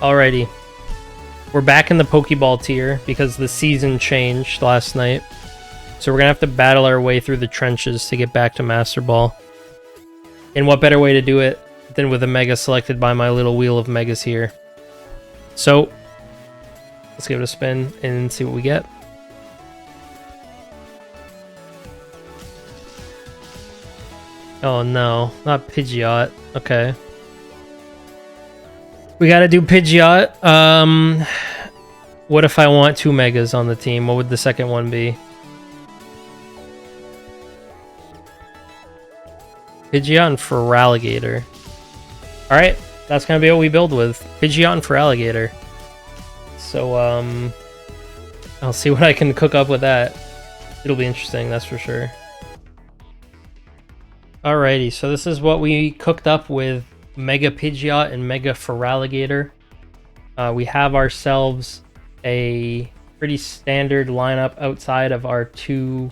Alrighty. We're back in the Pokeball tier because the season changed last night. So we're going to have to battle our way through the trenches to get back to Master Ball. And what better way to do it than with a Mega selected by my little wheel of Megas here. So, let's give it a spin and see what we get. Oh no, not Pidgeot. Okay. We gotta do Pidgeot. What if I want 2 Megas on the team? What would the second one be? Pidgeot and Feraligatr. Alright, that's gonna be what we build with. Pidgeot and Feraligatr. So, I'll see what I can cook up with that. It'll be interesting, that's for sure. Alrighty, so this is what we cooked up with Mega Pidgeot and Mega Feraligatr. We have ourselves a pretty standard lineup outside of our 2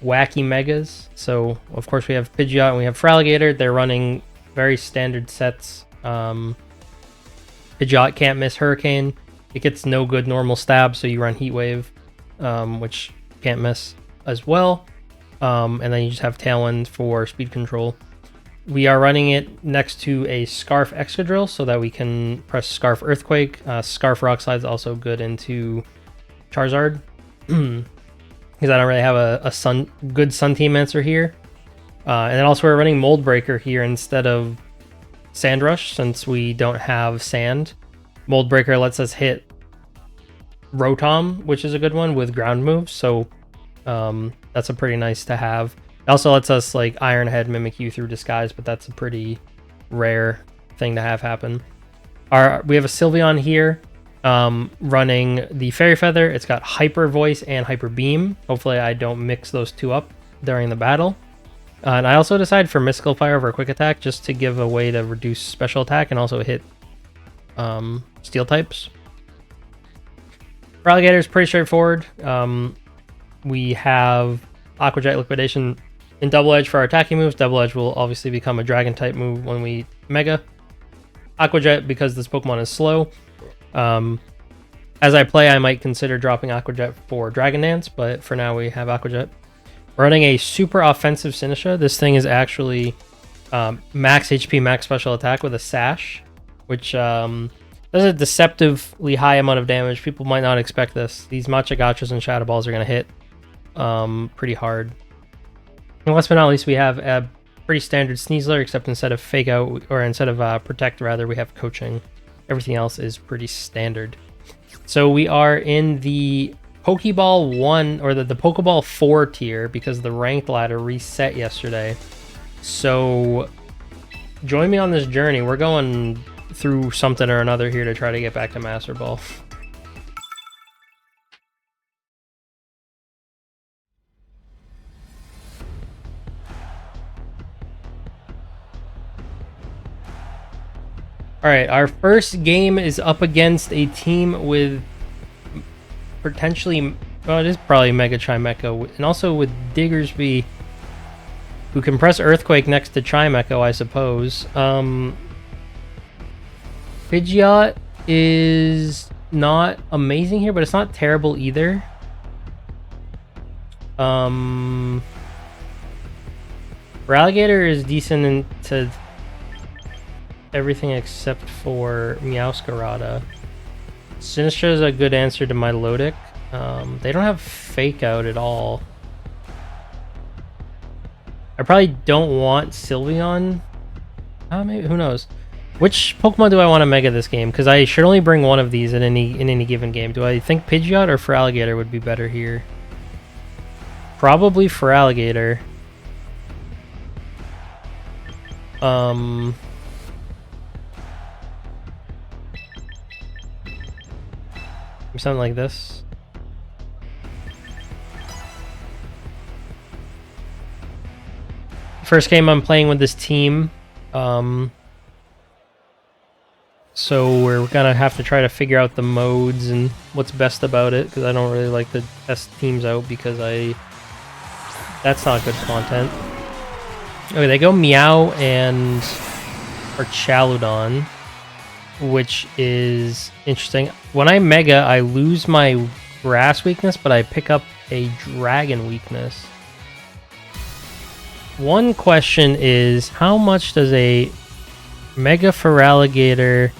wacky Megas. So, of course, we have Pidgeot and we have Feraligatr. They're running very standard sets. Pidgeot can't miss Hurricane. It gets no good normal stab, so you run Heat Wave, which can't miss as well. And then you just have Tailwind for speed control. We are running it next to a Scarf Excadrill so that we can press Scarf Earthquake. Scarf Rock Slide is also good into Charizard. Because I don't really have a good Sun Team answer here. And then also we're running Mold Breaker here instead of Sand Rush since we don't have Sand. Mold Breaker lets us hit Rotom, which is a good one with ground moves. So that's a pretty nice to have. It also lets us like Iron Head Mimikyu through Disguise, but that's a pretty rare thing to have happen. We have a Sylveon here running the Fairy Feather. It's got Hyper Voice and Hyper Beam. Hopefully I don't mix those two up during the battle. And I also decided for Mystical Fire over Quick Attack just to give a way to reduce special attack and also hit Steel types. Feraligatr is pretty straightforward. We have Aqua Jet Liquidation in Double Edge for our attacking moves. Double Edge will obviously become a Dragon type move when we Mega. Aqua Jet because this Pokemon is slow. As I play, I might consider dropping Aqua Jet for Dragon Dance, but for now we have Aqua Jet. We're running a super offensive Sinistcha. This thing is actually max HP, max special attack with a Sash, which does a deceptively high amount of damage. People might not expect this. These Machagachas and Shadow Balls are going to hit pretty hard. And last but not least, we have a pretty standard Sneasler, except instead of Fake Out, or instead of Protect rather, we have Coaching. Everything else is pretty standard. So we are in the Pokeball 1, or the Pokeball 4 tier, because the ranked ladder reset yesterday. So join me on this journey. We're going through something or another here to try to get back to Master Ball. Alright, our first game is up against a team with potentially, well, it is probably Mega Chimecho, and also with Diggersby, who can press Earthquake next to Chimecho, I suppose. Pidgeot is not amazing here, but it's not terrible either. Feraligatr is decent into everything except for Meowscarada. Sinistcha is a good answer to my Milotic. They don't have Fake Out at all. I probably don't want Sylveon. Maybe, who knows? Which Pokemon do I want to Mega this game? Because I should only bring one of these in any given game. Do I think Pidgeot or Feraligatr would be better here? Probably Feraligatr. Something like this. First game I'm playing with this team. So we're gonna have to try to figure out the modes and what's best about it, because I don't really like to test teams out because that's not good content. Okay, they go Meow and or Chaludon. which is interesting. When I Mega, I lose my grass weakness, but I pick up a dragon weakness. One question is, how much does a Mega Feraligatr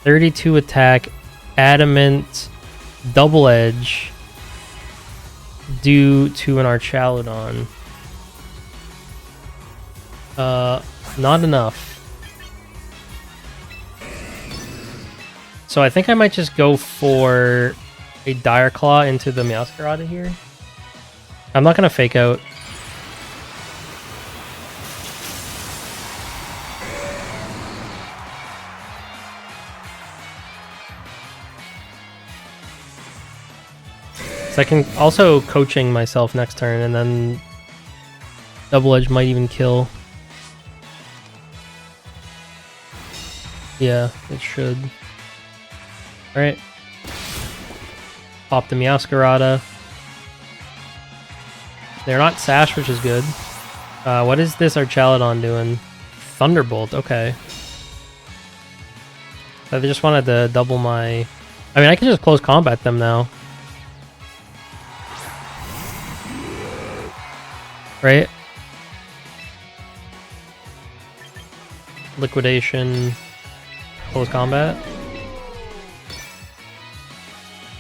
32 attack adamant double edge do to an Archaludon? Not enough. So I think I might just go for a Dire Claw into the Meowscarada here. I'm not gonna fake out. So I can also coaching myself next turn, and then Double Edge might even kill. Yeah, it should. Alright. Pop the Meowscarada. They're not Sash, which is good. What is this Archaludon doing? Thunderbolt, okay. I just wanted to double my... I mean, I can just close combat them now. Right? Liquidation... Close combat.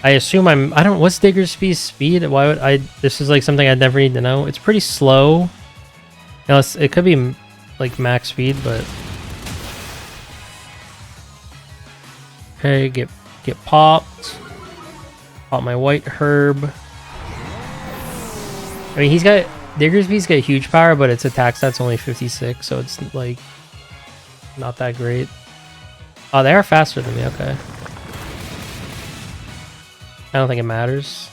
I assume I don't. What's Diggersby's speed? Why would I? This is like something I'd never need to know. It's pretty slow. You know, it could be like max speed, but okay. Get popped. Pop my white herb. I mean, Diggersby's got huge power, but its attack stat's only 56, so it's like not that great. Oh, they are faster than me, okay. I don't think it matters.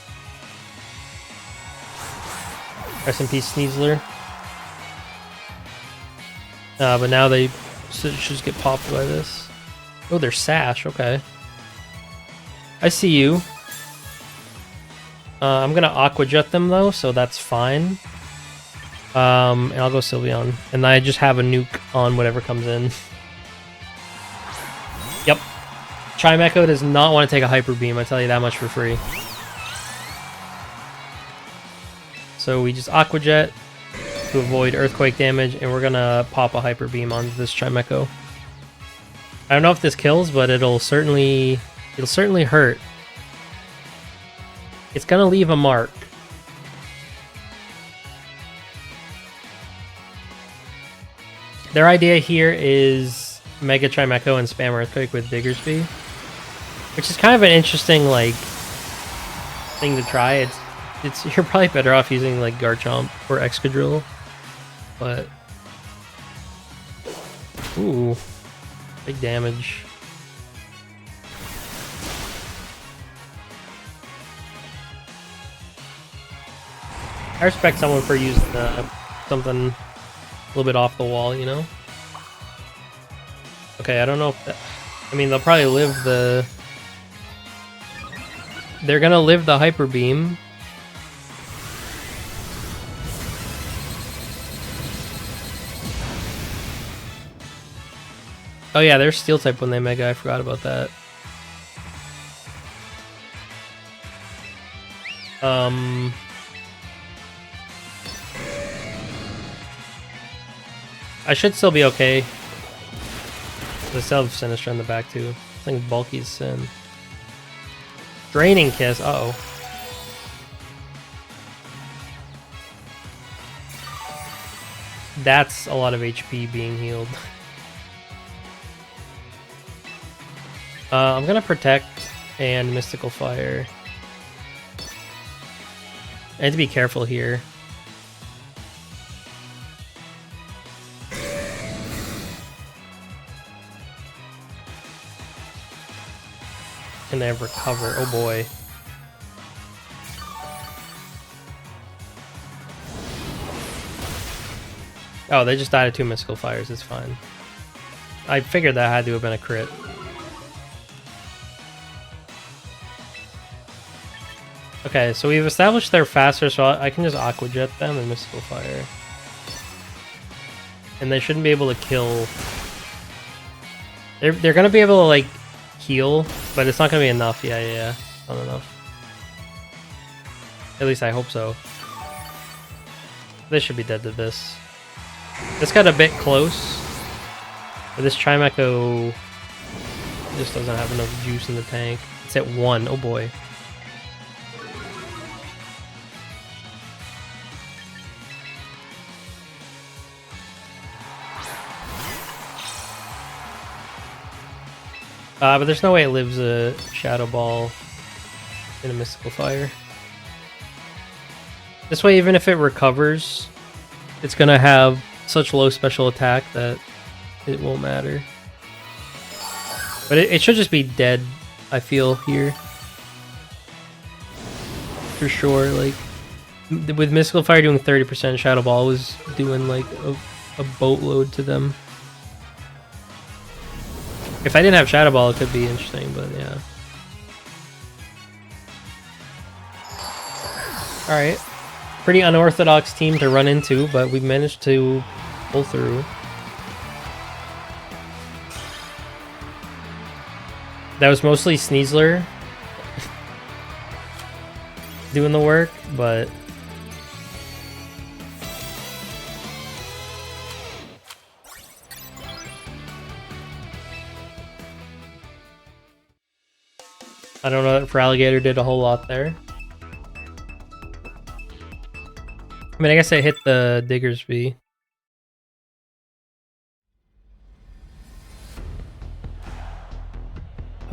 Rest in peace, Sneasler. But now they should just get popped by this. Oh, they're Sash, okay. I see you. I'm gonna Aqua Jet them though, so that's fine. And I'll go Sylveon. And I just have a nuke on whatever comes in. Yep. Chimecho does not want to take a Hyper Beam, I tell you that much for free. So we just Aqua Jet to avoid Earthquake damage, and we're gonna pop a Hyper Beam on this Chimecho. I don't know if this kills, but it'll certainly hurt. It's gonna leave a mark. Their idea here is Mega Chimecho and spam Earthquake with Diggersby, which is kind of an interesting like thing to try. You're probably better off using like Garchomp or Excadrill, but ooh, big damage. I respect someone for using something a little bit off the wall, you know? Okay, I don't know if that... I mean, they'll probably live the... They're gonna live the Hyper Beam. Oh yeah, they're Steel type when they Mega, I forgot about that. I should still be okay. They still have Sinistcha in the back too. I think Bulky's Sin. Draining Kiss, uh-oh. That's a lot of HP being healed. I'm gonna Protect and Mystical Fire. I have to be careful here. Can I recover? Oh boy. Oh, they just died of 2 Mystical Fires, it's fine. I figured that had to have been a crit. Okay, so we've established they're faster, so I can just Aqua Jet them and Mystical Fire. And they shouldn't be able to kill They're gonna be able to like heal, but it's not gonna be enough. Yeah. Not enough. At least I hope so. They should be dead to this. This got a bit close. But this Chimecho just doesn't have enough juice in the tank. It's at 1. Oh boy. But there's no way it lives a Shadow Ball in a Mystical Fire. This way, even if it recovers, it's gonna have such low special attack that it won't matter. But it should just be dead, I feel, here. For sure, like, with Mystical Fire doing 30%, Shadow Ball was doing, like, a boatload to them. If I didn't have Shadow Ball, it could be interesting, but yeah. Alright. Pretty unorthodox team to run into, but we managed to pull through. That was mostly Sneasler doing the work, but I don't know if Feraligatr did a whole lot there. I mean, I guess I hit the Diggersby.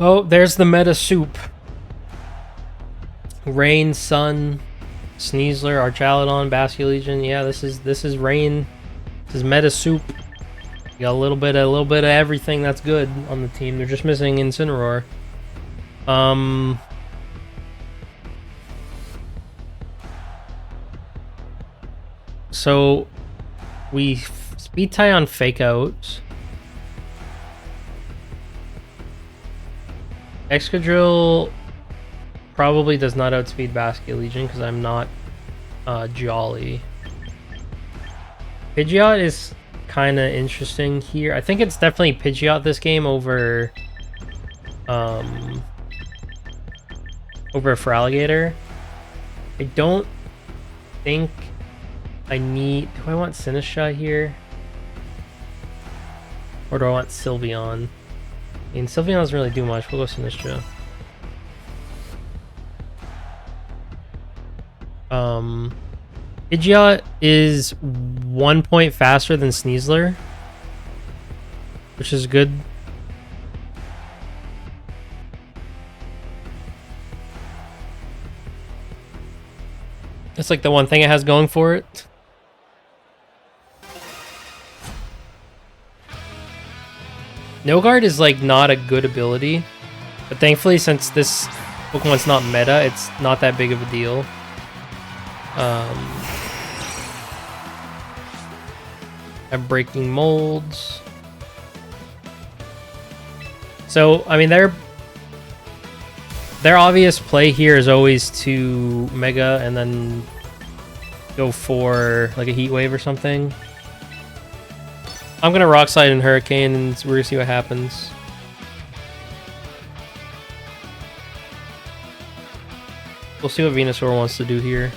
Oh, there's the meta soup. Rain, Sun, Sneasler, Archaludon, Basculegion. Yeah, this is Rain. This is meta soup. You got a little bit of everything that's good on the team. They're just missing Incineroar. So we speed tie on Fake Out. Excadrill probably does not outspeed Basculegion because I'm not Jolly. Pidgeot is kind of interesting here. I think it's definitely Pidgeot this game over Feraligatr. I don't think I need... Do I want Sinistcha here? Or do I want Sylveon? I mean, Sylveon doesn't really do much. We'll go Sinistcha. Pidgeot is 1 point faster than Sneasler, which is good. That's like the one thing it has going for it. No Guard is like not a good ability, but thankfully since this Pokemon's not meta, it's not that big of a deal. I'm breaking molds. So I mean their obvious play here is always to Mega and then go for like a Heat Wave or something. I'm gonna Rock Slide and Hurricane and we're gonna see what happens. We'll see what Venusaur wants to do here.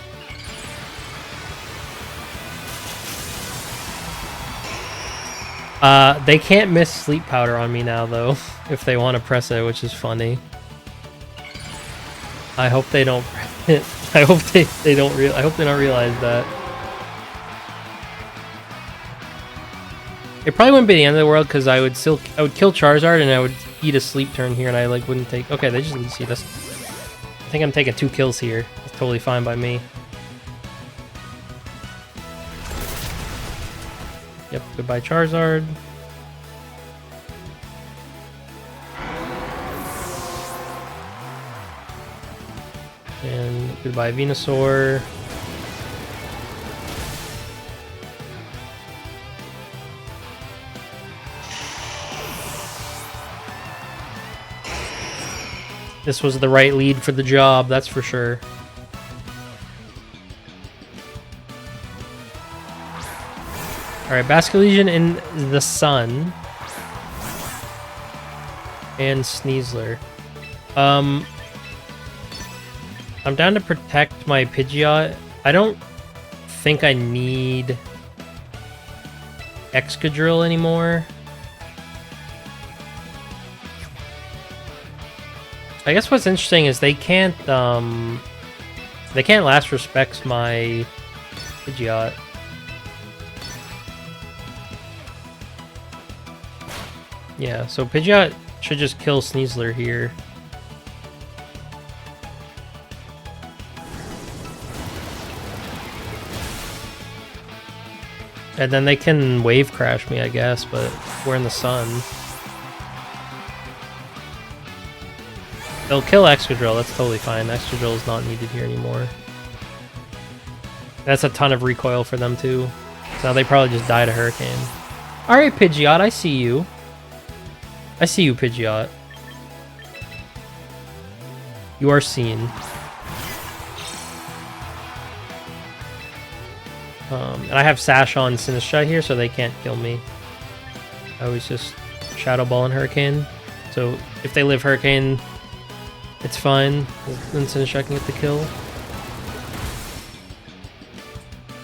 They can't miss Sleep Powder on me now though, if they want to press it, which is funny. I hope they don't press it. I hope they don't realize that. It probably wouldn't be the end of the world because I would kill Charizard and I would eat a sleep turn here and I like wouldn't take... Okay, they just need to see this. I think I'm taking 2 kills here. That's totally fine by me. Yep, goodbye Charizard. And goodbye Venusaur. This was the right lead for the job, that's for sure. Alright, Basculegion in the sun. and Sneasler. I'm down to protect my Pidgeot. I don't think I need Excadrill anymore. I guess what's interesting is they can't last respects my Pidgeot. Yeah, so Pidgeot should just kill Sneasler here. And then they can wave crash me, I guess, but we're in the sun. They'll kill Excadrill, that's totally fine. Excadrill is not needed here anymore. That's a ton of recoil for them too. So they probably just died a Hurricane. Alright, Pidgeot, I see you. I see you, Pidgeot. You are seen. And I have Sash on Sinistcha here, so they can't kill me. I always just Shadow Ball and Hurricane. So if they live Hurricane, it's fine. Then Sinistcha can get the kill.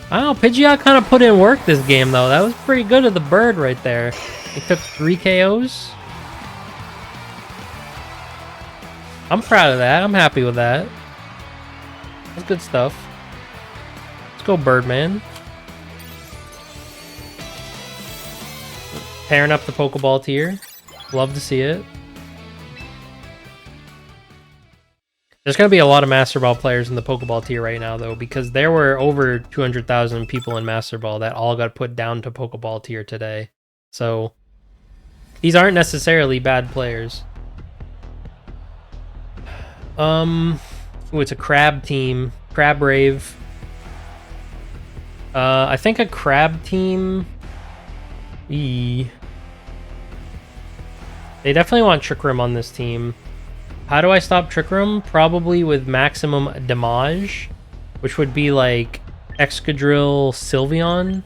I don't know, Pidgeot kind of put in work this game, though. That was pretty good of the bird right there. He took 3 KOs. I'm proud of that. I'm happy with that. That's good stuff. Let's go, Birdman. Tearing up the Pokeball tier. Love to see it. There's going to be a lot of Master Ball players in the Pokeball tier right now, though, because there were over 200,000 people in Master Ball that all got put down to Pokeball tier today. So, these aren't necessarily bad players. Ooh, it's a Crab team. Crab Rave. I think a Crab team... They definitely want Trick Room on this team. How do I stop Trick Room? Probably with maximum damage, which would be like Excadrill Sylveon.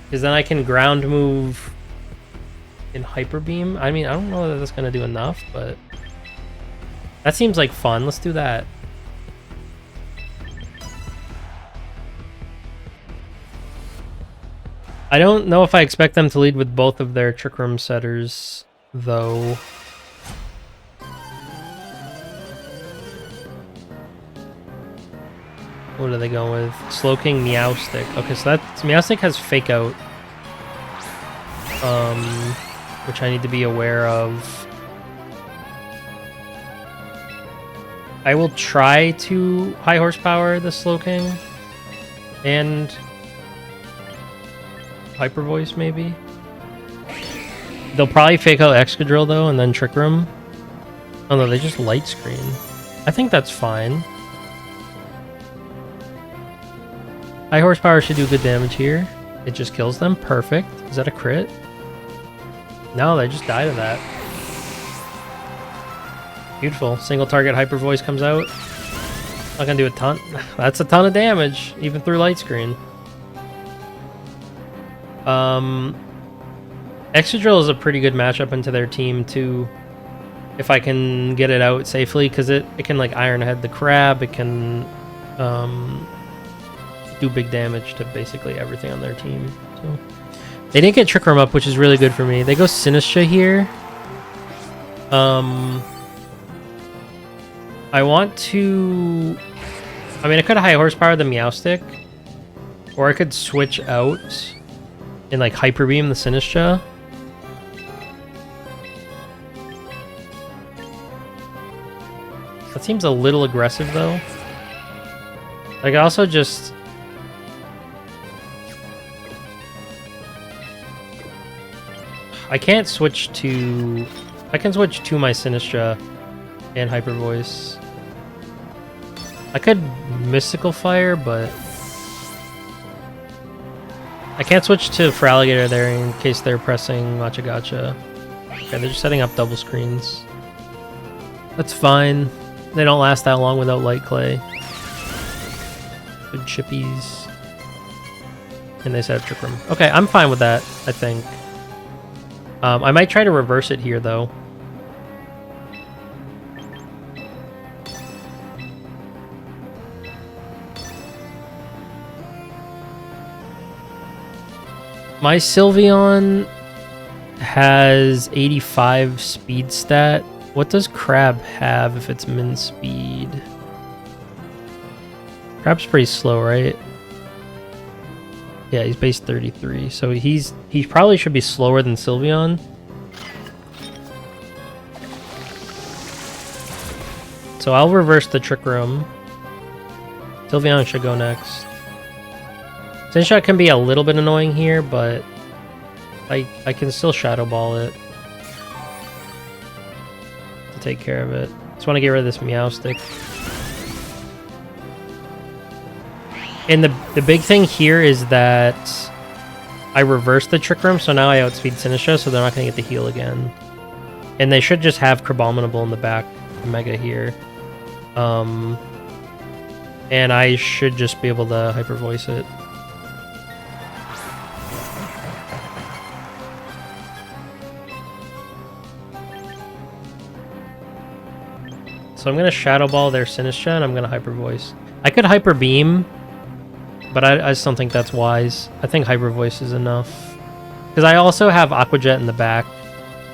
Because then I can ground move in Hyper Beam. I mean, I don't know that that's going to do enough, but that seems like fun. Let's do that. I don't know if I expect them to lead with both of their Trick Room setters, though. What are they going with? Slowking, Meowstic. Okay, so that Meowstic has Fake Out, which I need to be aware of. I will try to high horsepower the Slowking and Hyper Voice, maybe. They'll probably Fake Out Excadrill though, and then Trick Room. Oh no, they just Light Screen. I think that's fine. High horsepower should do good damage here. It just kills them. Perfect. Is that a crit? No, they just died of that. Beautiful. Single target Hyper Voice comes out. Not gonna do a ton. That's a ton of damage, even through Light Screen. Excadrill is a pretty good matchup into their team too, if I can get it out safely, because it can like Iron Head the Crab. It can do big damage to basically everything on their team. So they didn't get Trick Room up, which is really good for me. They go Sinistcha here. I want to... I mean, I could high horsepower the Meowstic, or I could switch out and like Hyper Beam the Sinistcha. That seems a little aggressive though. Like, I also just... I can't switch to... I can switch to my Sinistcha and Hyper Voice. I could Mystical Fire, but I can't switch to Feraligatr there in case they're pressing Machagacha. Okay, they're just setting up double screens. That's fine. They don't last that long without Light Clay. Good chippies. And they set up Trick Room. Okay, I'm fine with that, I think. I might try to reverse it here, though. My Sylveon has 85 speed stat. What does Crab have if it's min speed? Crab's pretty slow, right? Yeah, he's base 33, so he probably should be slower than Sylveon. So I'll reverse the Trick Room. Sylveon should go next. Sinshot can be a little bit annoying here, but I can still Shadow Ball it to take care of it. Just want to get rid of this Meowstic. And the big thing here is that I reversed the Trick Room, so now I outspeed Sinistcha, so they're not going to get the heal again. And they should just have Crabominable in the back Mega here. And I should just be able to Hyper Voice it. So I'm going to Shadow Ball their Sinistcha, and I'm going to Hyper Voice. I could Hyper Beam, but I just don't think that's wise. I think Hyper Voice is enough. Because I also have Aqua Jet in the back,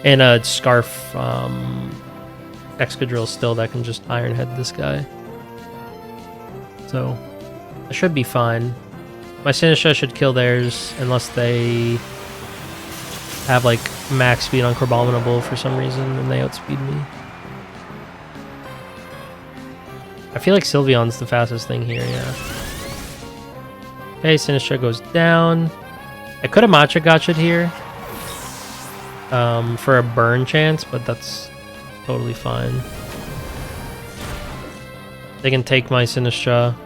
and a Scarf Excadrill still that can just Iron Head this guy. So, I should be fine. My Sinistcha should kill theirs, unless they have, like, max speed on Crabominable for some reason, and they outspeed me. I feel like Sylveon's the fastest thing here, yeah. Okay, Sinistcha goes down. I could have Matcha Gotcha'd here for a burn chance, but that's totally fine. They can take my Sinistcha.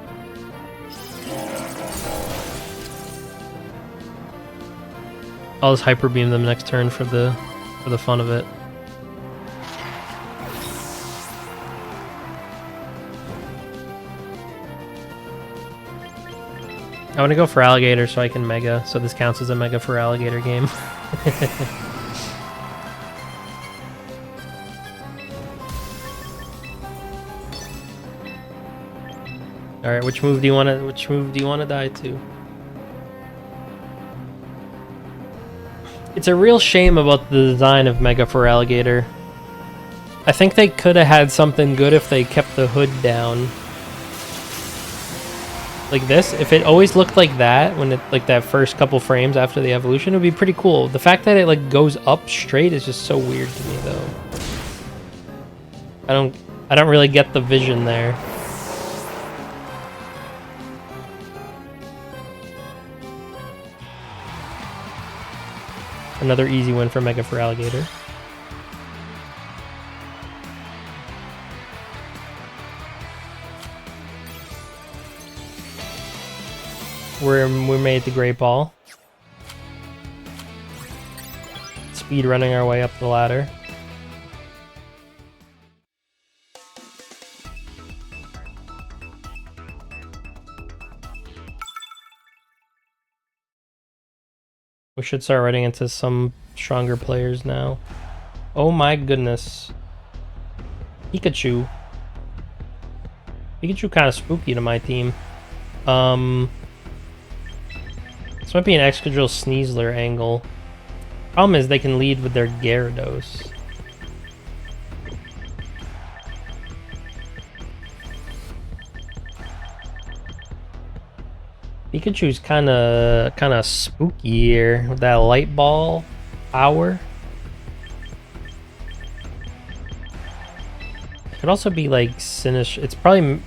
I'll just Hyper Beam them next turn for the fun of it. I want to go for Alligator so I can Mega, so this counts as a Mega for Alligator game. All right, which move do you want to die to? It's a real shame about the design of Mega for Alligator. I think they could have had something good if they kept the hood down. Like this, if it always looked like that when it like that first couple frames after the evolution, it would be pretty cool. The fact that it like goes up straight is just so weird to me though. I don't really get the vision there. Another easy win for Mega for Alligator. We made the Great Ball. Speed running our way up the ladder. We should start running into some stronger players now. Oh my goodness. Pikachu. Pikachu kind of spooky to my team. This might be an Excadrill Sneasler angle. Problem is they can lead with their Gyarados. Pikachu's kind of spooky here with that Light Ball power. Could also be like Sinistcha. It's probably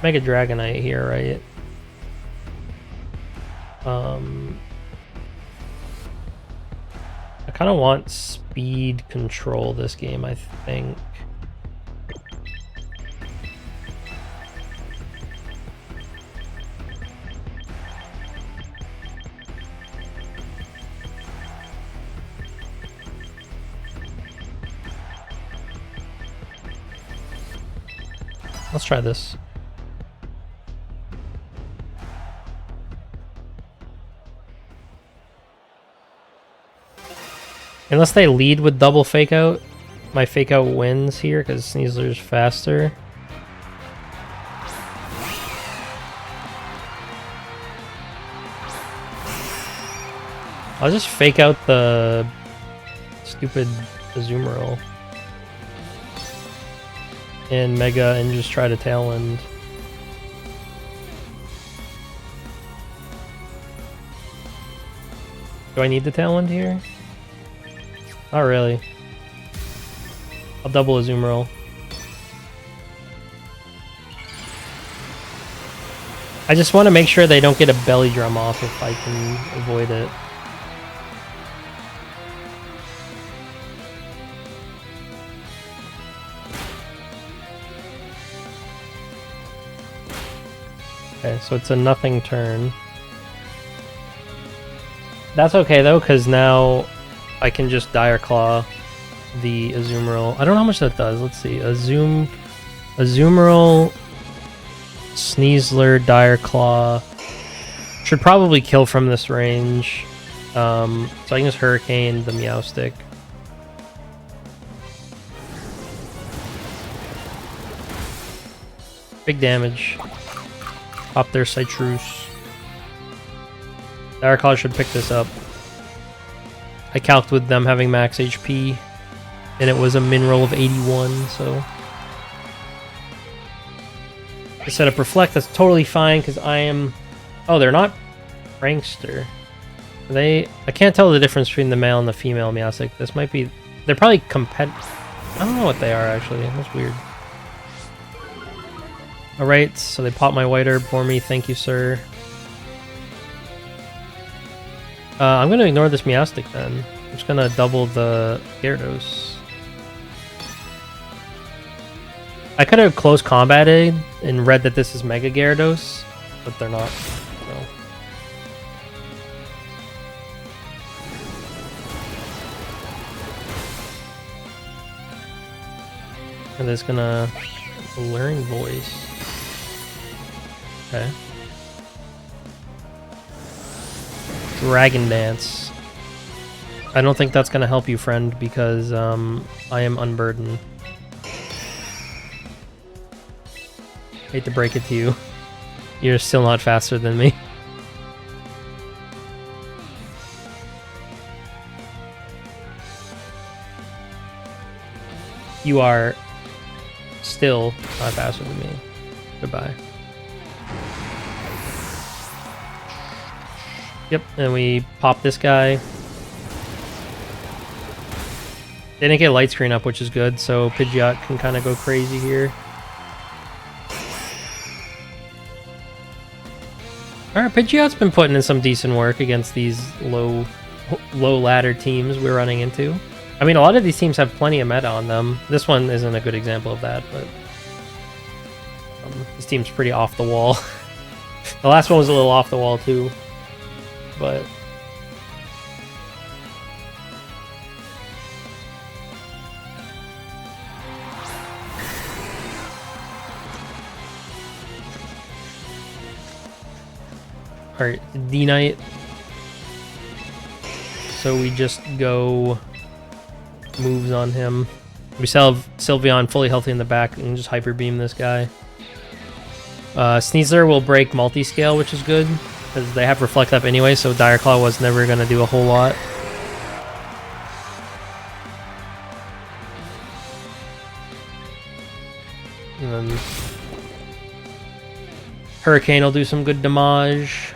Mega Dragonite here, right? I kind of want speed control this game, I think. Let's try this. Unless they lead with double fake out, my fake out wins here because Sneasler's faster. I'll just fake out the stupid Azumarill and Mega and just try to Tailwind. Do I need the Tailwind here? Not really. I'll double Azumarill. I just want to make sure they don't get a belly drum off if I can avoid it. Okay, so it's a nothing turn. That's okay though, because now I can just Dire Claw the Azumarill. I don't know how much that does. Let's see. Azumarill, Sneasler, Dire Claw. Should probably kill from this range. So I can just Hurricane the Meowstic. Big damage. Pop their Citrus. Dire Claw should pick this up. I calced with them having max HP, and it was a min roll of 81, so... I set up Reflect, that's totally fine, because I am... Oh, they're not Prankster. Are they... I can't tell the difference between the male and the female Meowstic. This might be... They're probably I don't know what they are, actually. That's weird. Alright, so they pop my White Herb for me. Thank you, sir. I'm going to ignore this Meowstic then. I'm just going to double the Gyarados. I could have close combated and read that this is Mega Gyarados, but they're not. So. And it's going to learn Voice. Okay. Dragon Dance. I don't think that's going to help you, friend, because I am unburdened. Hate to break it to you. You're still not faster than me. You are still not faster than me. Goodbye. Yep, and we pop this guy. They didn't get light screen up, which is good, so Pidgeot can kind of go crazy here. Alright, Pidgeot's been putting in some decent work against these low ladder teams we're running into. I mean, a lot of these teams have plenty of meta on them. This one isn't a good example of that, but this team's pretty off the wall. The last one was a little off the wall too. But alright, D-Knight. So we just go moves on him. We still have Sylveon fully healthy in the back and just Hyper Beam this guy. Sneasler will break multi-scale, which is good. Because they have Reflect up anyway, so Dire Claw was never going to do a whole lot. And then Hurricane will do some good damage.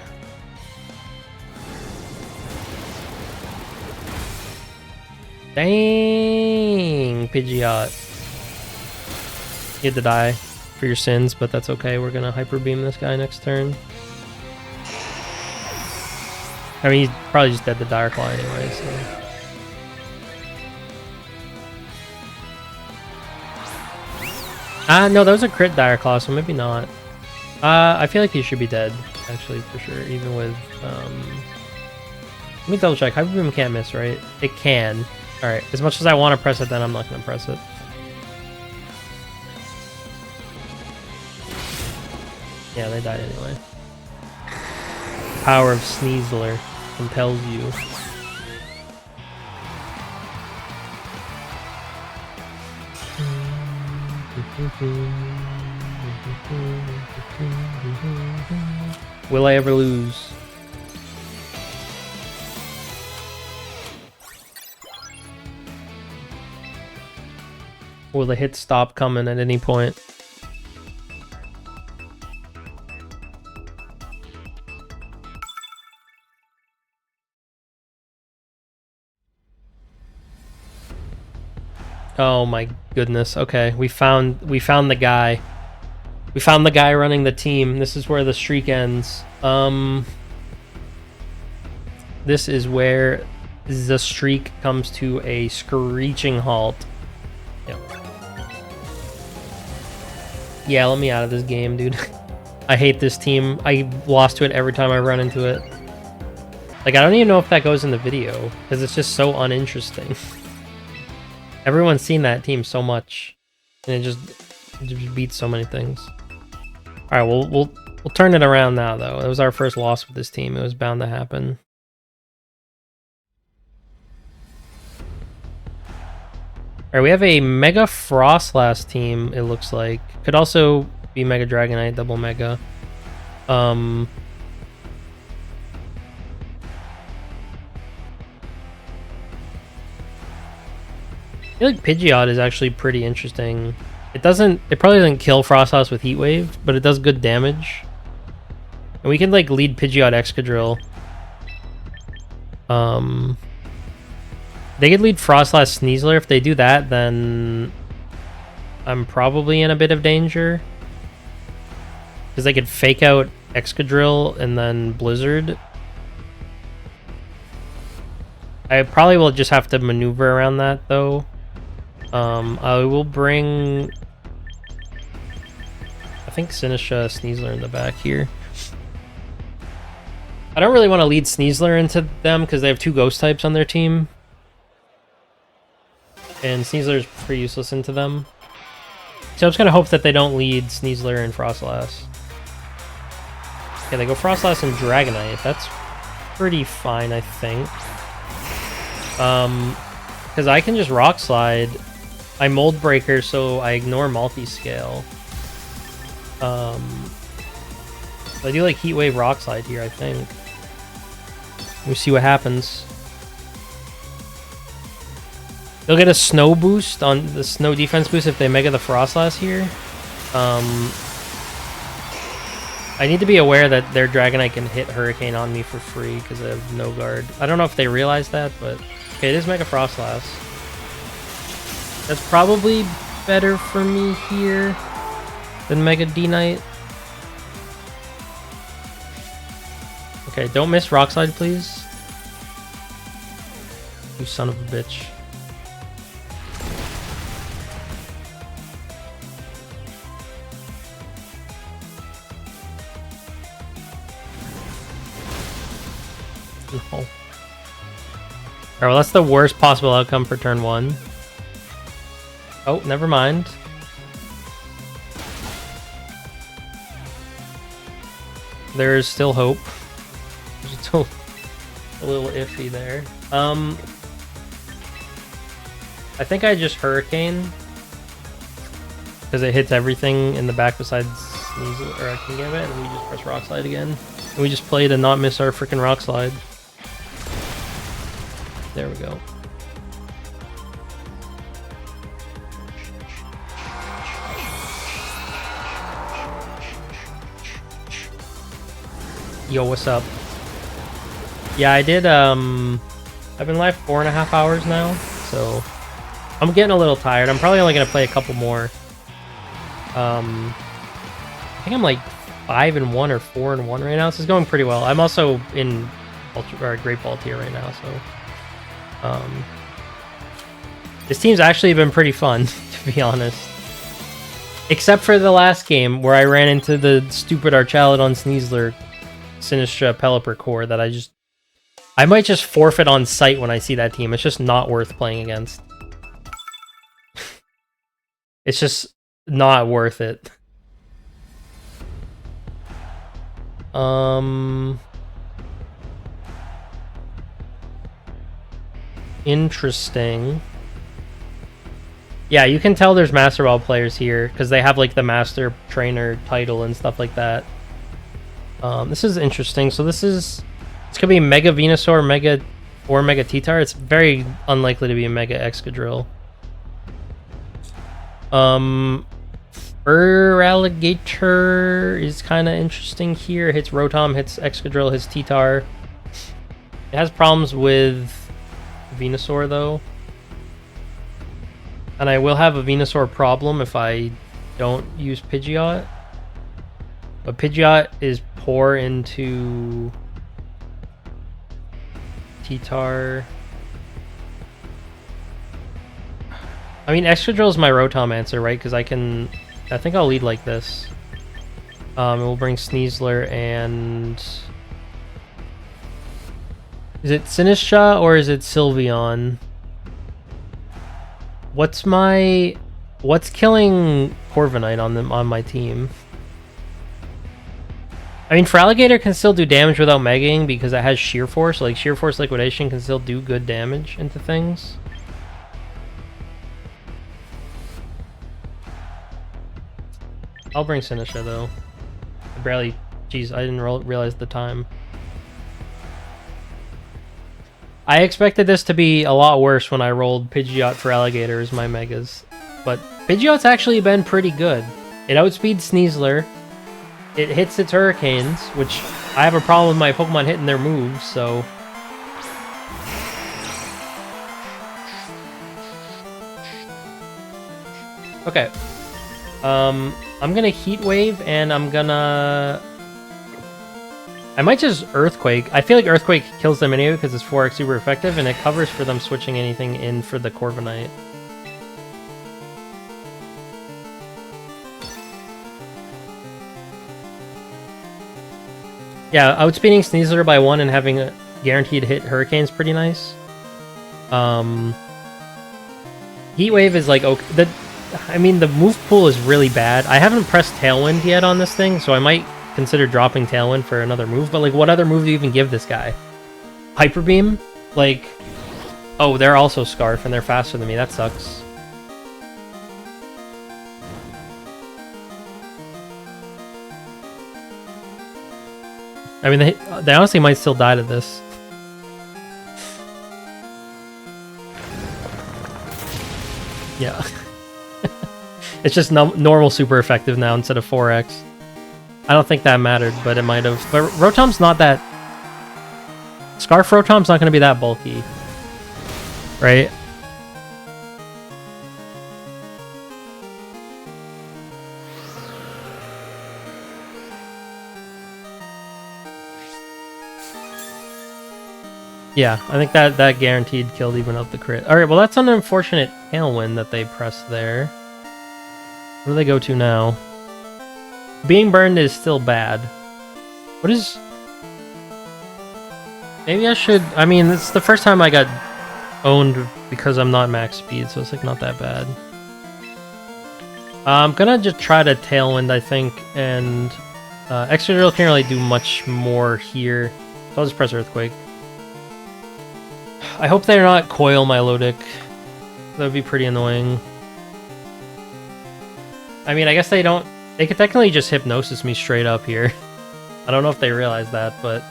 Dang, Pidgeot. You had to die for your sins, but that's okay. We're going to Hyper Beam this guy next turn. I mean, he's probably just dead to Dire Claw anyway, so... No, that was a crit Dire Claw, so maybe not. I feel like he should be dead, actually, for sure, even with, Let me double check. Hyper Beam can't miss, right? It can. Alright, as much as I want to press it, then I'm not going to press it. Yeah, they died anyway. Power of Sneasler compels you. Will I ever lose? Will the hit stop coming at any point? Oh my goodness. Okay, we found the guy. We found the guy running the team. This is where the streak ends. This is where the streak comes to a screeching halt. Yep. Yeah, let me out of this game, dude. I hate this team. I lost to it every time I run into it. Like, I don't even know if that goes in the video, because it's just so uninteresting. Everyone's seen that team so much, and it just beats so many things. All right, we'll turn it around now, though. It was our first loss with this team. It was bound to happen. All right, we have a Mega Frostlass team, it looks like. Could also be Mega Dragonite, double Mega. I feel like Pidgeot is actually pretty interesting. It probably doesn't kill Frostlass with Heat Wave, but it does good damage. And we can like lead Pidgeot Excadrill. They could lead Frostlass Sneasler. If they do that, then I'm probably in a bit of danger. Because they could fake out Excadrill and then Blizzard. I probably will just have to maneuver around that, though. I will bring... I think Sinistra Sneasler in the back here. I don't really want to lead Sneasler into them because they have two ghost types on their team. And Sneasler is pretty useless into them. So I'm just going to hope that they don't lead Sneasler and Frostlass. Okay, they go Frostlass and Dragonite. That's pretty fine, I think. Because I can just Rock Slide. I Mold Breaker, so I ignore Multiscale. I do like Heat Wave Rock Slide here, I think. We'll see what happens. They'll get a snow boost on the snow defense boost if they Mega the Frostlass here. I need to be aware that their Dragonite can hit Hurricane on me for free because I have no guard. I don't know if they realize that, but okay, it is Mega Frostlass. That's probably better for me here than Mega D-Knight. Okay, don't miss Rock Slide, please. You son of a bitch. No. Alright, well, that's the worst possible outcome for turn 1. Oh, never mind. There's still hope. There's still a little iffy there. I think I just Hurricane because it hits everything in the back besides Sneasel, or I can give it, and we just press Rock Slide again. And we just play to not miss our freaking Rock Slide. There we go. Yo, what's up? Yeah, I did, I've been live 4.5 hours now, so I'm getting a little tired. I'm probably only gonna play a couple more. I think I'm like 5-1 or 4-1 right now. This is going pretty well. I'm also in Ultra or Great Ball tier right now, so this team's actually been pretty fun, to be honest. Except for the last game where I ran into the stupid Archaludon Sneasler Sinistra Pelipper core that I might just forfeit on sight when I see that team. It's just not worth playing against. It's just not worth it. Interesting. Yeah, you can tell there's Master Ball players here because they have like the Master Trainer title and stuff like that. This is interesting. So this could be Mega Venusaur, Mega T-Tar. It's very unlikely to be a Mega Excadrill. Alligator is kind of interesting here. It hits Rotom, hits Excadrill, hits T-Tar. It has problems with Venusaur though. And I will have a Venusaur problem if I don't use Pidgeot. But Pidgeot is poor into T-Tar. I mean, Excadrill is my Rotom answer, right? Because I think I'll lead like this. We'll bring Sneasler and... Is it Sinistcha or is it Sylveon? What's killing Corviknight on my team? I mean, Feraligatr can still do damage without Megaing because it has Sheer Force. Like, Sheer Force Liquidation can still do good damage into things. I'll bring Sinistcha, though. Jeez, I didn't realize the time. I expected this to be a lot worse when I rolled Pidgeot for Alligator as my Megas. But Pidgeot's actually been pretty good. It outspeeds Sneasler. It hits its Hurricanes, which I have a problem with my Pokemon hitting their moves, so... Okay. I'm gonna Heat Wave, and I'm gonna... I might just Earthquake. I feel like Earthquake kills them anyway because it's 4x super effective, and it covers for them switching anything in for the Corviknight. Yeah, outspeeding Sneasler by 1 and having a guaranteed hit Hurricane's pretty nice. Heat Wave is like okay. I mean, the move pool is really bad. I haven't pressed Tailwind yet on this thing, so I might consider dropping Tailwind for another move. But like, what other move do you even give this guy? Hyper Beam? Like, oh, they're also Scarf and they're faster than me. That sucks. I mean, they honestly might still die to this. Yeah. It's just normal super effective now instead of 4x. I don't think that mattered, but it might have. But Rotom's not that... Scarf Rotom's not going to be that bulky. Right? Yeah, I think that guaranteed killed even up the crit. Alright, well that's an unfortunate Tailwind that they pressed there. Where do they go to now? Being burned is still bad. What is... Maybe I should... I mean, it's the first time I got owned because I'm not max speed, so it's like not that bad. I'm gonna just try to Tailwind, I think, and... Excadrill can't really do much more here. So I'll just press Earthquake. I hope they're not Coil Milotic. That would be pretty annoying. I mean, I guess they don't... They could technically just Hypnosis me straight up here. I don't know if they realize that, but...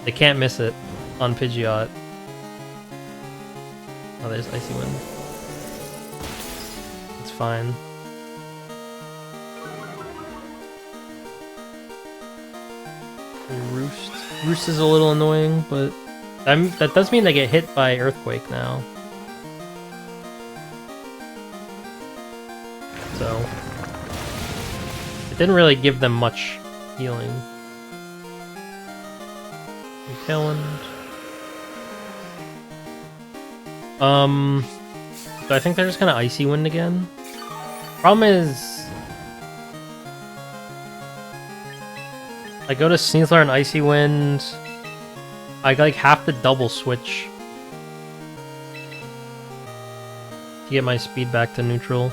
They can't miss it on Pidgeot. Oh, there's Icy Wind. It's fine. Roost. Roost is a little annoying, but... that does mean they get hit by Earthquake now. So... It didn't really give them much healing. Tailwind. So I think they're just gonna Icy Wind again. Problem is... I go to Sneasler and Icy Wind... I like have to double switch to get my speed back to neutral.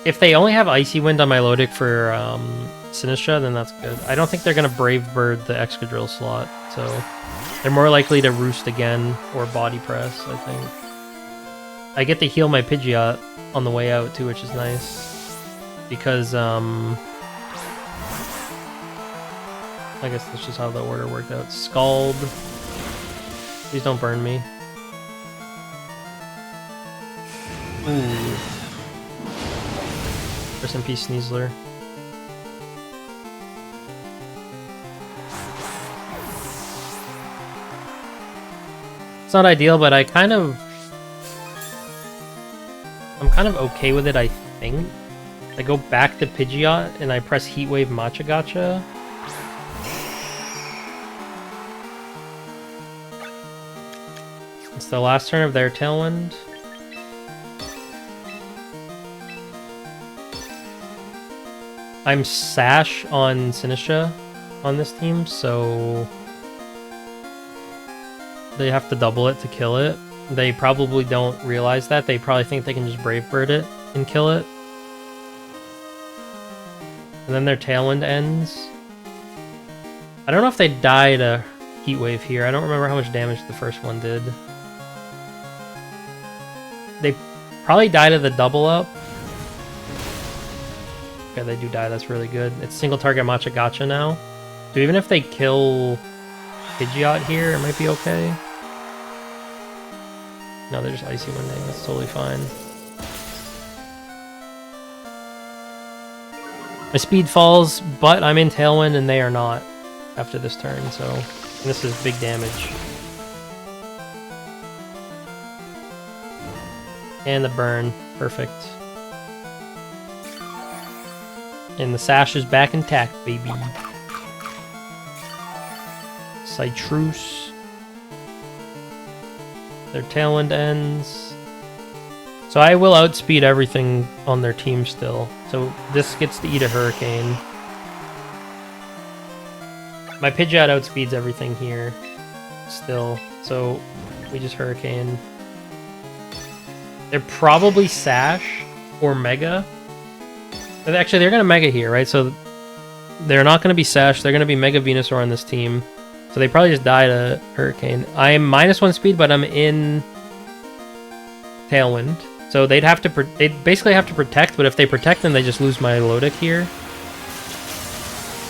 If they only have Icy Wind on my Milotic for Sinistcha, then that's good. I don't think they're going to Brave Bird the Excadrill slot, so they're more likely to Roost again or Body Press, I think. I get to heal my Pidgeot on the way out too, which is nice. Because, I guess that's just how the order worked out. Scald. Please don't burn me. Ooh. Rest in peace, Sneasler. It's not ideal, but I'm kind of okay with it, I think. I go back to Pidgeot and I press Heat Wave Machagacha. It's the last turn of their Tailwind. I'm Sash on Sinistra on this team, so they have to double it to kill it. They probably don't realize that. They probably think they can just Brave Bird it and kill it. And then their Tailwind ends. I don't know if they die to Heat Wave here. I don't remember how much damage the first one did. They probably die to the double up. Okay, they do die. That's really good. It's single target Machagacha now. So even if they kill Pidgeot here, it might be okay. No, they're just Icy Winding. That's totally fine. My speed falls, but I'm in Tailwind and they are not after this turn, so this is big damage. And the burn. Perfect. And the Sash is back intact, baby. Citrus. Their Tailwind ends. So I will outspeed everything on their team still. So this gets to eat a Hurricane. My Pidgeot outspeeds everything here still. So we just Hurricane. They're probably Sash or Mega. Actually, they're going to Mega here, right? So they're not going to be Sash. They're going to be Mega Venusaur on this team. So they probably just die to Hurricane. I'm -1 speed, but I'm in Tailwind. So they'd basically have to protect, but if they protect, then they just lose my Lodic here.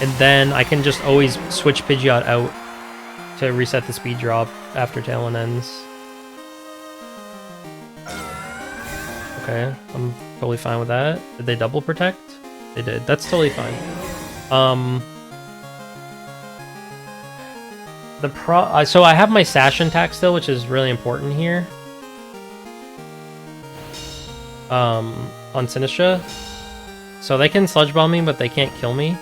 And then I can just always switch Pidgeot out to reset the speed drop after Tailwind ends. Okay, I'm totally fine with that. Did they double protect? They did. That's totally fine. So I have my Sash intact still, which is really important here. On Sinistra. So they can Sludge Bomb me, but they can't kill me.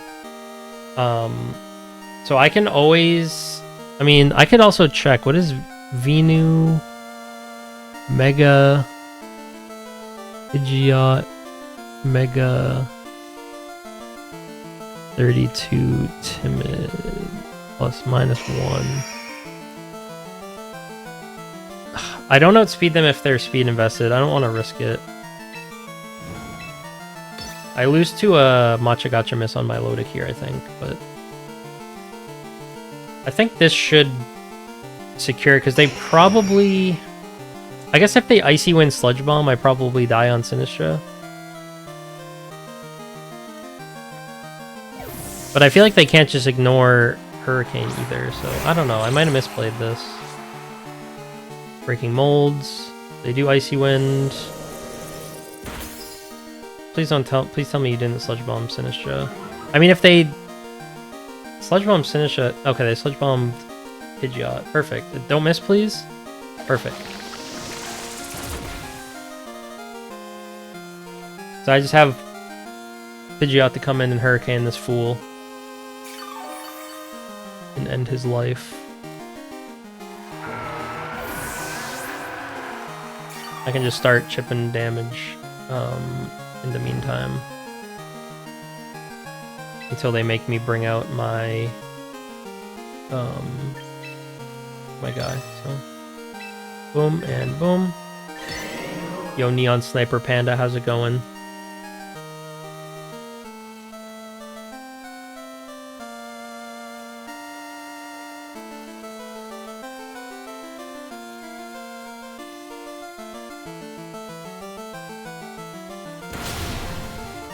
So I can always... I mean, I could also check. What is Venu? Mega... Pidgeot... Mega... 32 Timid... plus -1. I don't outspeed them if they're speed invested. I don't want to risk it. I lose to a Machagacha miss on my Lodic here, I think, but... I think this should secure, because they probably... I guess if they Icy Wind Sludge Bomb, I probably die on Sinistra. But I feel like they can't just ignore Hurricane either, so I don't know. I might have misplayed this. Breaking Molds. They do Icy Wind. Please tell me you didn't Sludge Bomb Sinistra. I mean, if they Sludge Bomb Sinistra... Okay, they Sludge Bombed Pidgeot. Perfect. Don't miss, please. Perfect. So I just have Pidgeot to come in and Hurricane this fool. And end his life. I can just start chipping damage in the meantime. Until they make me bring out my my guy. So boom and boom. Yo, Neon Sniper Panda, how's it going?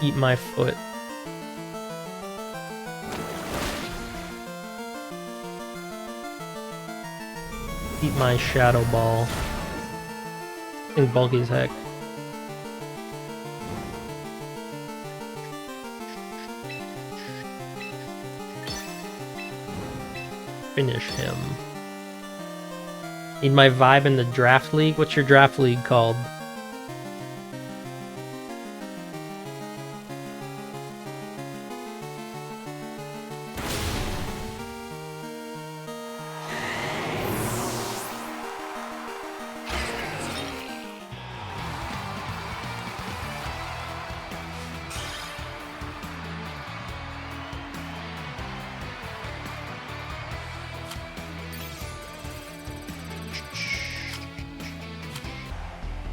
Eat my foot. Eat my shadow ball. I think bulky as heck. Finish him. Need my vibe in the draft league? What's your draft league called?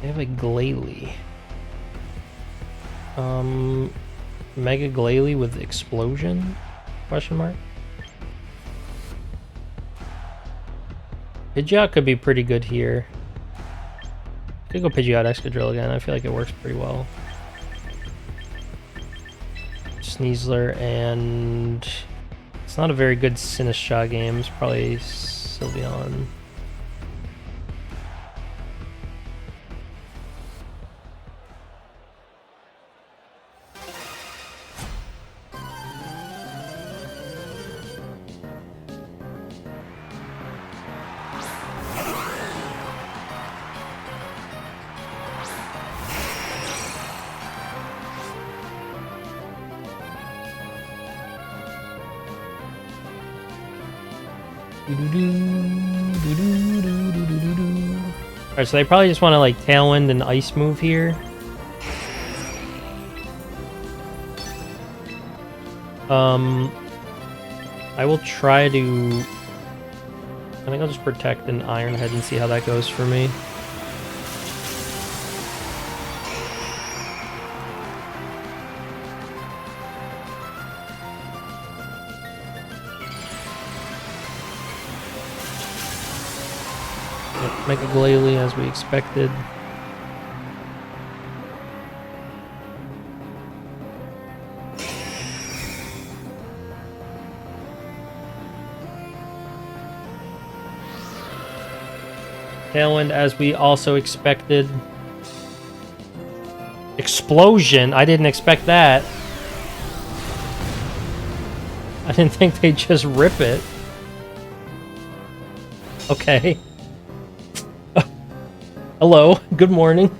They have a Glalie. Mega Glalie with explosion? Question mark. Pidgeot could be pretty good here. Could go Pidgeot Excadrill again. I feel like it works pretty well. Sneasler and it's not a very good Sinistcha game. It's probably Sylveon. Alright, so they probably just want to like Tailwind and Ice move here. I will try to... I think I'll just protect an Iron Head and see how that goes for me. Mega Glalie as we expected. Tailwind as we also expected. Explosion! I didn't expect that. I didn't think they'd just rip it. Okay. Hello, good morning.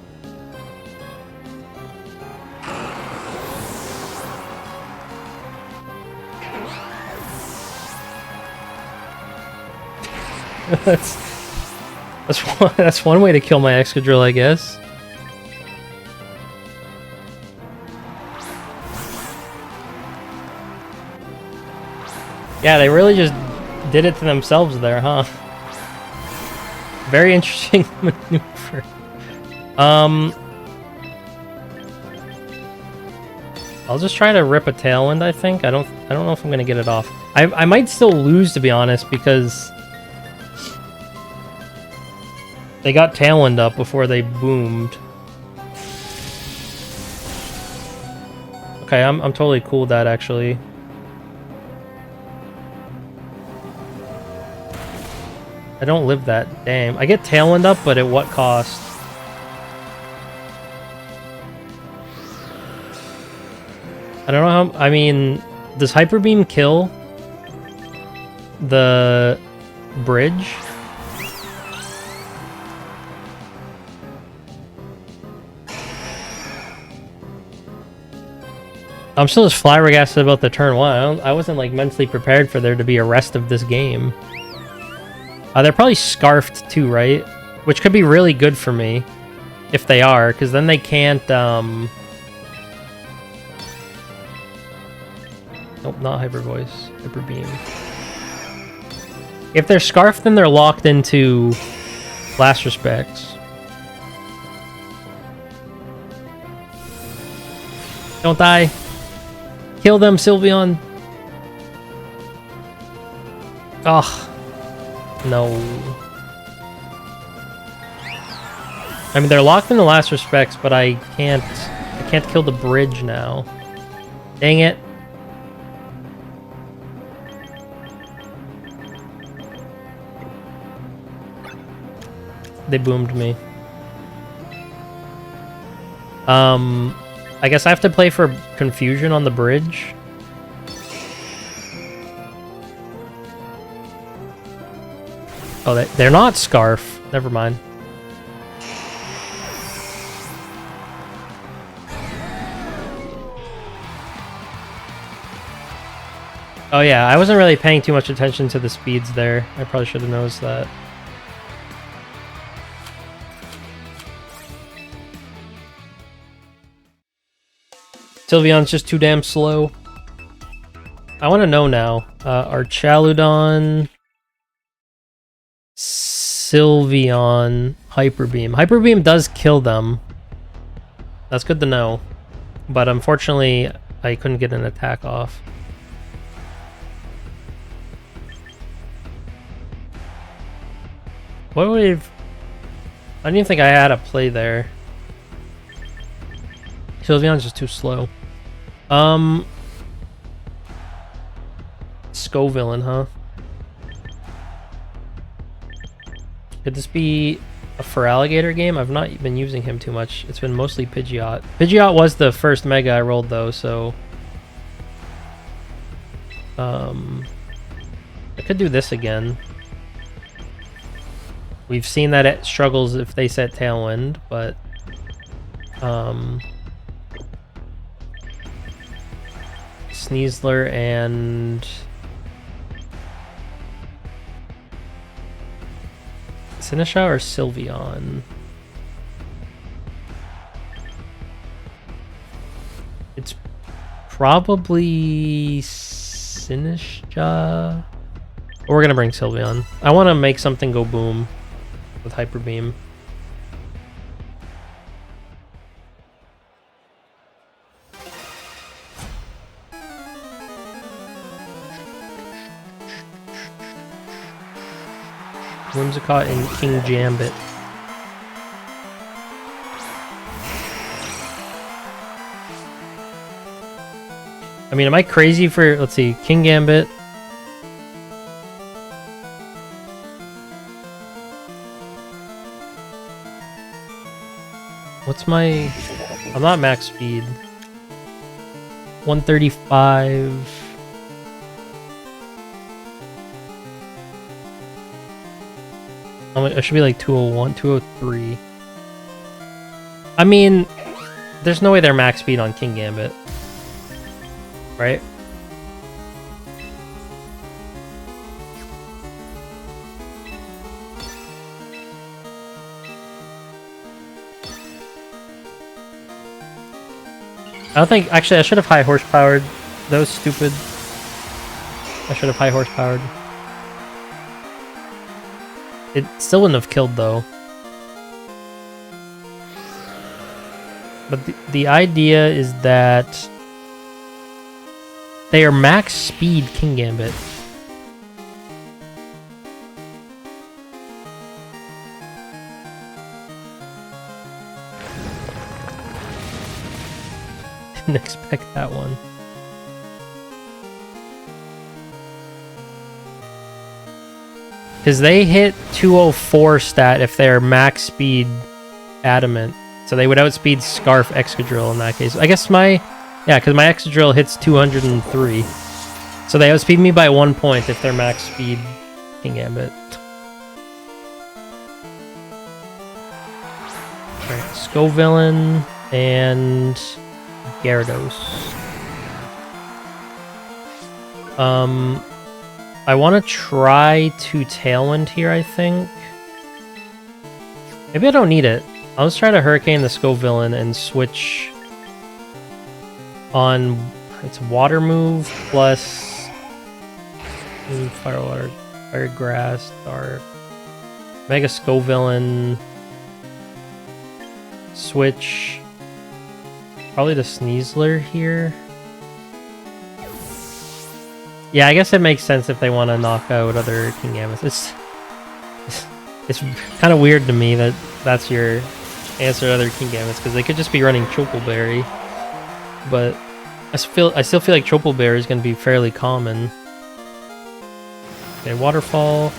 that's one way to kill my Excadrill, I guess. Yeah, they really just did it to themselves there, huh? Very interesting maneuver. I'll just try to rip a Tailwind, I think. I don't know if I'm gonna get it off. I might still lose, to be honest, because they got Tailwind up before they boomed. Okay, I'm totally cool with that, actually. I don't live that. Damn. I get Tailwind up, but at what cost? I don't know how... I mean, does Hyper Beam kill the bridge? I'm still just flabbergasted about the turn one. I wasn't like mentally prepared for there to be a rest of this game. They're probably Scarfed too, right? Which could be really good for me if they are, because then they can't. Nope, not Hyper Voice, Hyper Beam. If they're Scarfed, then they're locked into Last Respects. Don't die. Kill them, Sylveon. Ugh. No. I mean, they're locked in the Last Respects, but I can't kill the bridge now. Dang it. They boomed me. I guess I have to play for confusion on the bridge. Oh, they're not Scarf. Never mind. Oh yeah, I wasn't really paying too much attention to the speeds there. I probably should have noticed that. Sylveon's just too damn slow. I want to know now. Archaludon, Sylveon, Hyper Beam. Hyper Beam does kill them. That's good to know. But unfortunately, I couldn't get an attack off. What would have... I didn't even think I had a play there. Sylveon's just too slow. Scovillain, huh? Could this be a Feraligatr game? I've not been using him too much. It's been mostly Pidgeot. Pidgeot was the first Mega I rolled though, so... I could do this again. We've seen that it struggles if they set Tailwind, but... Sneasler and... Sinistcha or Sylveon? It's probably Sinistcha. But we're gonna bring Sylveon. I want to make something go boom with Hyper Beam. Whimsicott and King Gambit. I mean, am I crazy for... Let's see, King Gambit. What's my... I'm not max speed. 135... I should be like 201, 203. I mean, there's no way they're max speed on King Gambit. Right? I don't think... Actually, I should have high horsepowered. That was stupid. I should have high horsepowered. It still wouldn't have killed, though. But the idea is that they are max speed King Gambit. Didn't expect that one. Because they hit 204 stat if they're max speed Adamant. So they would outspeed Scarf Excadrill in that case. I guess my... Yeah, because my Excadrill hits 203. So they outspeed me by 1 point if they're max speed King Gambit. Alright, Scovillain and Gyarados. I want to try to Tailwind here, I think. Maybe I don't need it. I'll just try to Hurricane the Scovillain and switch on... It's Water move plus... Fire, Water, Fire, Grass, Dark. Mega Scovillain. Switch... Probably the Sneasler here. Yeah, I guess it makes sense if they want to knock out other King Gambits. It's kind of weird to me that that's your answer to other King Gambits, because they could just be running Chocoberry. But I still feel like Triple Bear is gonna be fairly common. Okay, Waterfall.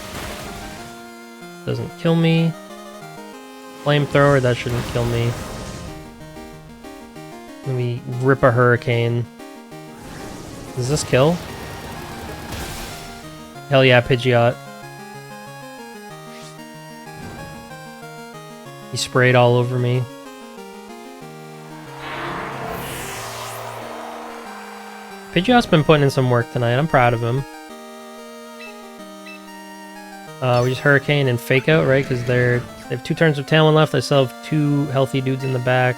Doesn't kill me. Flamethrower, that shouldn't kill me. Let me rip a Hurricane. Does this kill? Hell yeah, Pidgeot. He sprayed all over me. Pidgeot's been putting in some work tonight. I'm proud of him. We just Hurricane and Fake Out, right? Because they have 2 turns of Tailwind left. I still have 2 healthy dudes in the back.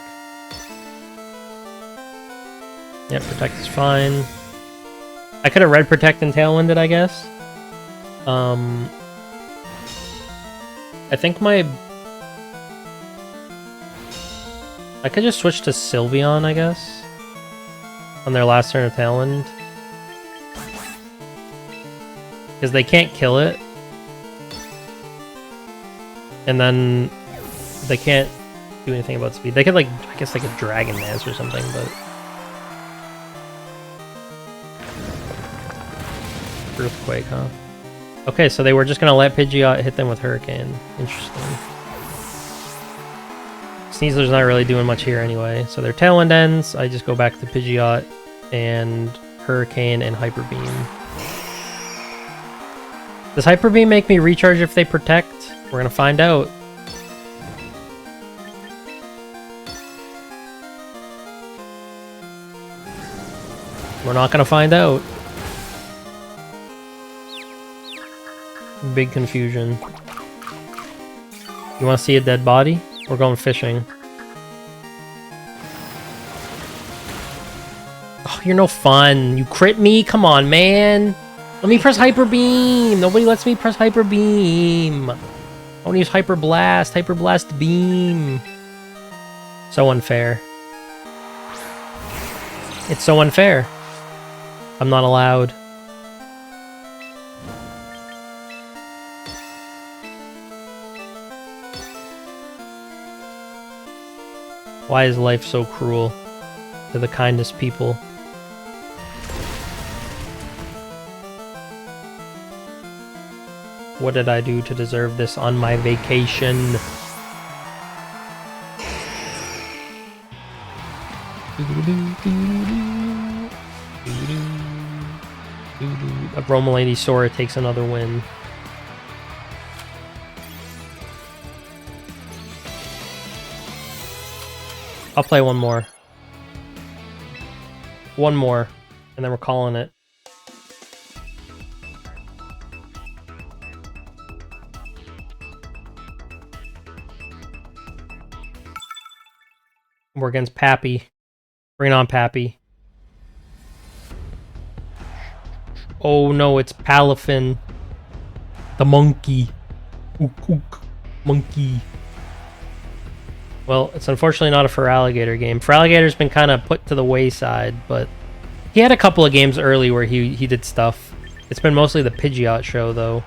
Yep, Protect is fine. I could have Red Protect and Tailwinded, I guess. I think I could just switch to Sylveon, I guess. On their last turn of Tailwind. Because they can't kill it. And then they can't do anything about speed. They could, like, I guess they could Dragon Dance or something, but... Earthquake, huh? Okay, so they were just gonna let Pidgeot hit them with Hurricane. Interesting. Sneasler's not really doing much here anyway. So their Tailwind ends. I just go back to Pidgeot and Hurricane and Hyper Beam. Does Hyper Beam make me recharge if they protect? We're gonna find out. We're not gonna find out. Big confusion. You wanna see a dead body? We're going fishing. Oh, you're no fun. You crit me? Come on, man. Let me press Hyper Beam. Nobody lets me press Hyper Beam. I want to use Hyper Blast. Hyper Blast Beam. So unfair. It's so unfair. I'm not allowed. Why is life so cruel to the kindest people? What did I do to deserve this on my vacation? A Bromelady Sora takes another win. I'll play one more. One more, and then we're calling it. We're against Pappy. Bring on Pappy. Oh no, it's Palafin. The monkey. Ook, ook. Monkey. Well, it's unfortunately not a Feraligatr game. Feraligator's been kind of put to the wayside, but he had a couple of games early where he did stuff. It's been mostly the Pidgeot show, though.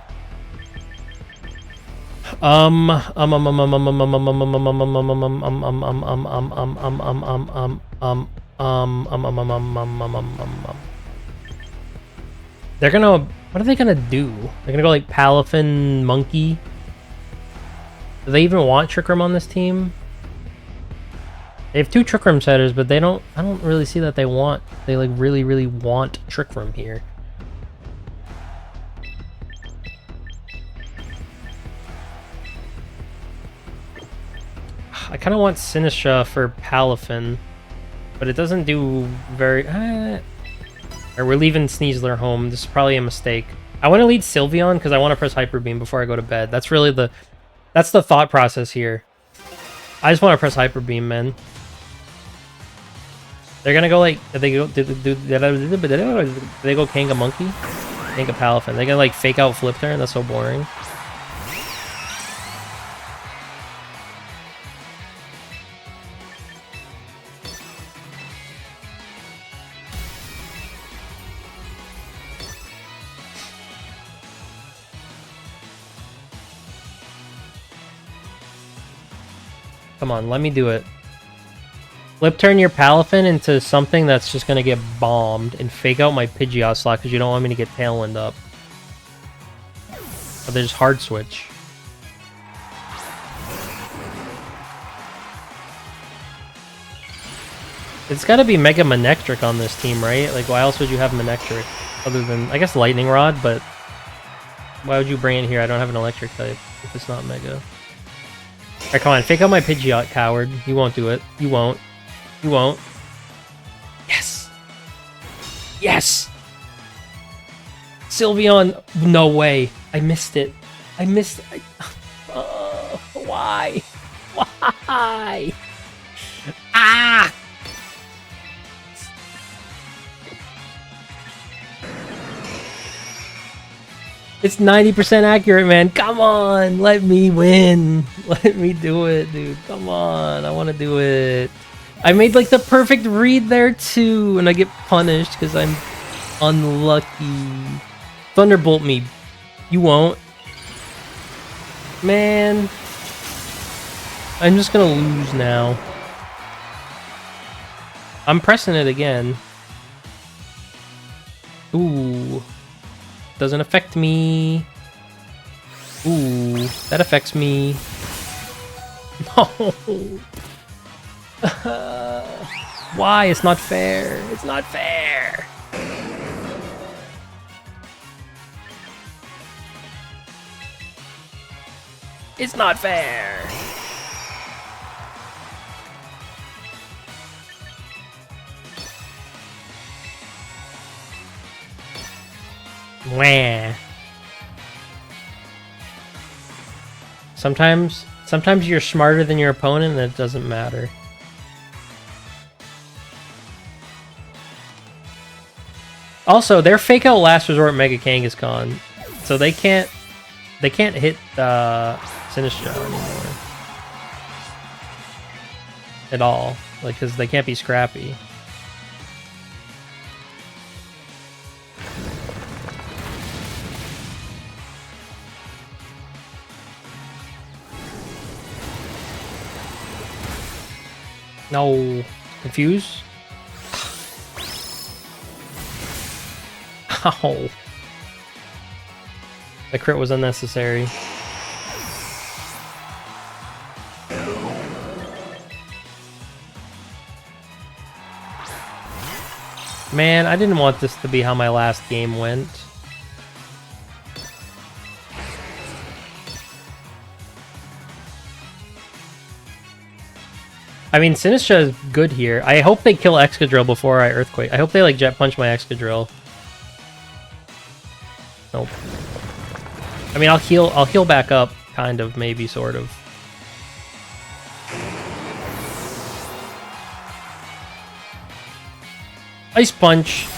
They're gonna... What are they gonna do? They're gonna go like Palafin, Monkey? Do they even want Trick Room on this team? They have 2 Trick Room setters, but they don't... I don't really see that they want... They like really want Trick Room here. I kind of want Sinistra for Palafin, but it doesn't do very... Alright, we're leaving Sneasler home. This is probably a mistake. I want to lead Sylveon because I want to press Hyper Beam before I go to bed. That's really the... That's the thought process here. I just want to press Hyper Beam, man. They're gonna go like... Did they go Kanga Monkey? Kanga Palafin. They're gonna like fake out Flip Turn? That's so boring. Come on, let me do it. Flip turn your Palafin into something that's just gonna get bombed and fake out my Pidgeot slot because you don't want me to get Tailwind up. Or there's hard switch. It's gotta be Mega Manectric on this team, right? Like, why else would you have Manectric? Other than, I guess, Lightning Rod, but why would you bring it here? I don't have an electric type if it's not Mega. Alright, come on, fake out my Pidgeot, coward. You won't do it. You won't. You won't. Yes! Yes! Sylveon! No way. I missed it. I missed it. Why? Why? Ah! It's 90% accurate, man. Come on, let me win. Let me do it, dude. Come on, I want to do it. I made like the perfect read there too, and I get punished because I'm unlucky. Thunderbolt me. You won't. Man. I'm just gonna lose now. I'm pressing it again. Ooh. Doesn't affect me. Ooh, that affects me. No. Why? It's not fair. It's not fair. It's not fair. Wah. Sometimes you're smarter than your opponent and it doesn't matter. Also, their fake out last resort Mega Kangaskhan, so they can't hit Sinistcha anymore at all, like, because they can't be scrappy. No. Confuse? Ow. The crit was unnecessary. Man, I didn't want this to be how my last game went. I mean, Sinistcha is good here. I hope they kill Excadrill before I Earthquake. I hope they, like, Jet Punch my Excadrill. Nope. I mean, I'll heal back up, kind of, maybe, sort of. Ice Punch!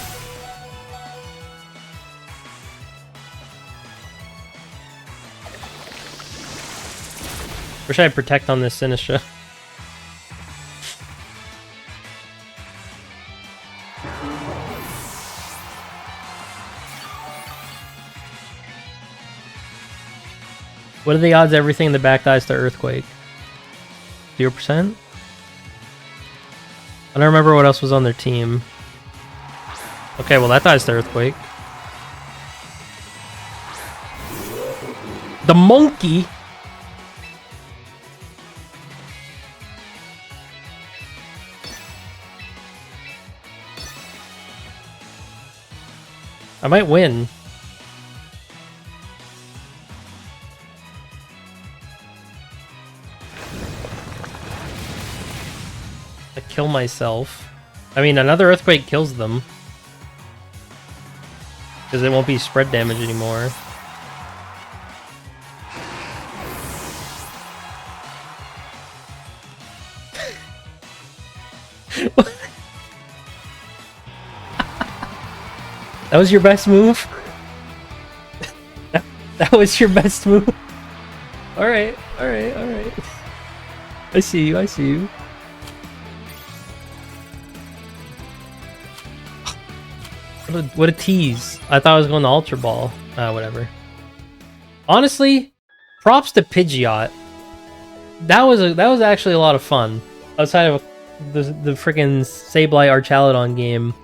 Wish I had Protect on this Sinistcha. What are the odds everything in the back dies to Earthquake? 0%? I don't remember what else was on their team. Okay, well that dies to Earthquake. The monkey? I might win. I kill myself. I mean, another Earthquake kills them. Because it won't be spread damage anymore. That was your best move? That was your best move? Alright, alright, alright. I see you, I see you. What a tease. I thought I was going to Ultra Ball. Whatever. Honestly, props to Pidgeot. That was actually a lot of fun. Outside of the freaking Sableye Archaludon game.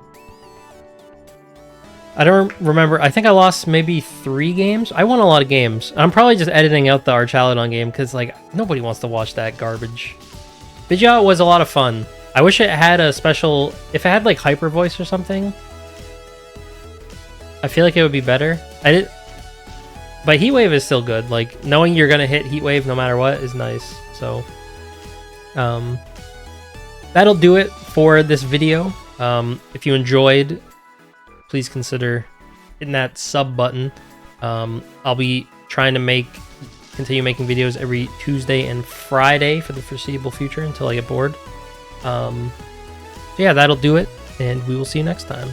I don't remember. I think I lost maybe 3 games. I won a lot of games. I'm probably just editing out the Archaludon game because, like, nobody wants to watch that garbage. Pidgeot was a lot of fun. I wish it had a special... If it had, like, Hyper Voice or something, I feel like it would be better. But Heat Wave is still good. Like, knowing you're going to hit Heat Wave no matter what is nice. So, that'll do it for this video. If you enjoyed... please consider hitting that sub button. I'll be trying to continue making videos every Tuesday and Friday for the foreseeable future until I get bored. So yeah, that'll do it, and we will see you next time.